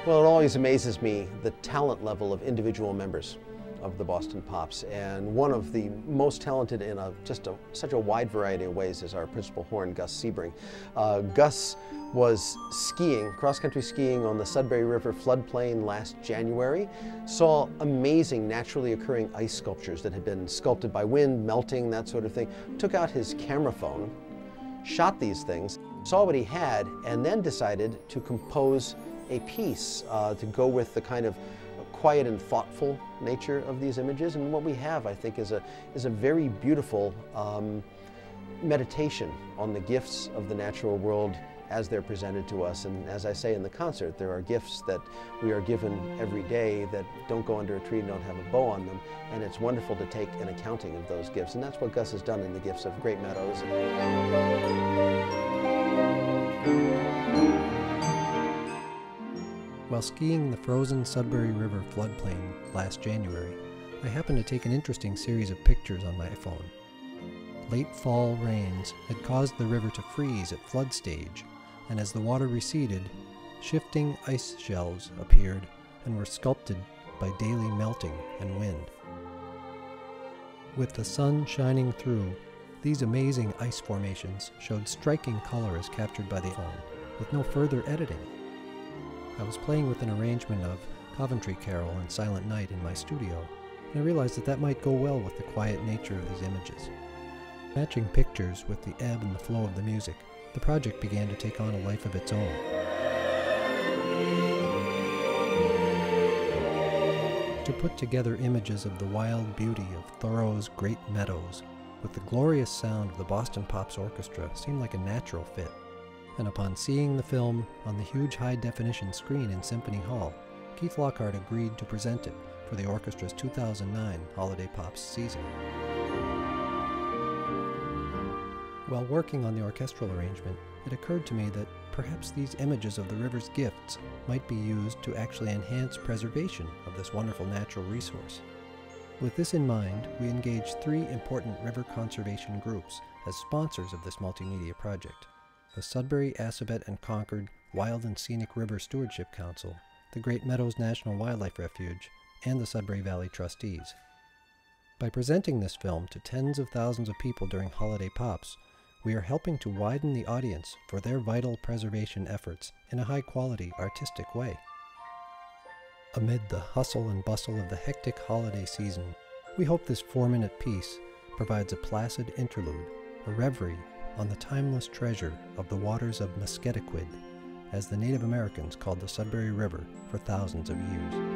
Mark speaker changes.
Speaker 1: Well, it always amazes me the talent level of individual members of the Boston Pops, and one of the most talented in such a wide variety of ways is our principal horn, Gus Sebring. Gus was skiing, cross-country skiing on the Sudbury River floodplain last January, saw amazing naturally occurring ice sculptures that had been sculpted by wind, melting, that sort of thing, took out his camera phone, shot these things, saw what he had, and then decided to compose a piece to go with the kind of quiet and thoughtful nature of these images. And what we have, I think, is a very beautiful meditation on the gifts of the natural world as they're presented to us. And as I say in the concert, there are gifts that we are given every day that don't go under a tree and don't have a bow on them. And it's wonderful to take an accounting of those gifts. And that's what Gus has done in the gifts of Great Meadows.
Speaker 2: While skiing the frozen Sudbury River floodplain last January, I happened to take an interesting series of pictures on my phone. Late fall rains had caused the river to freeze at flood stage, and as the water receded, shifting ice shelves appeared and were sculpted by daily melting and wind. With the sun shining through, these amazing ice formations showed striking color as captured by the phone, with no further editing. I was playing with an arrangement of Coventry Carol and Silent Night in my studio, and I realized that might go well with the quiet nature of these images. Matching pictures with the ebb and the flow of the music, the project began to take on a life of its own. To put together images of the wild beauty of Thoreau's Great Meadows with the glorious sound of the Boston Pops Orchestra seemed like a natural fit. And upon seeing the film on the huge high-definition screen in Symphony Hall, Keith Lockhart agreed to present it for the orchestra's 2009 Holiday Pops season. While working on the orchestral arrangement, it occurred to me that perhaps these images of the river's gifts might be used to actually enhance preservation of this wonderful natural resource. With this in mind, we engaged 3 important river conservation groups as sponsors of this multimedia project: the Sudbury, Assabet, and Concord Wild and Scenic River Stewardship Council, the Great Meadows National Wildlife Refuge, and the Sudbury Valley Trustees. By presenting this film to tens of thousands of people during Holiday Pops, we are helping to widen the audience for their vital preservation efforts in a high-quality, artistic way. Amid the hustle and bustle of the hectic holiday season, we hope this 4-minute piece provides a placid interlude, a reverie on the timeless treasure of the waters of Musketaquid, as the Native Americans called the Sudbury River for thousands of years.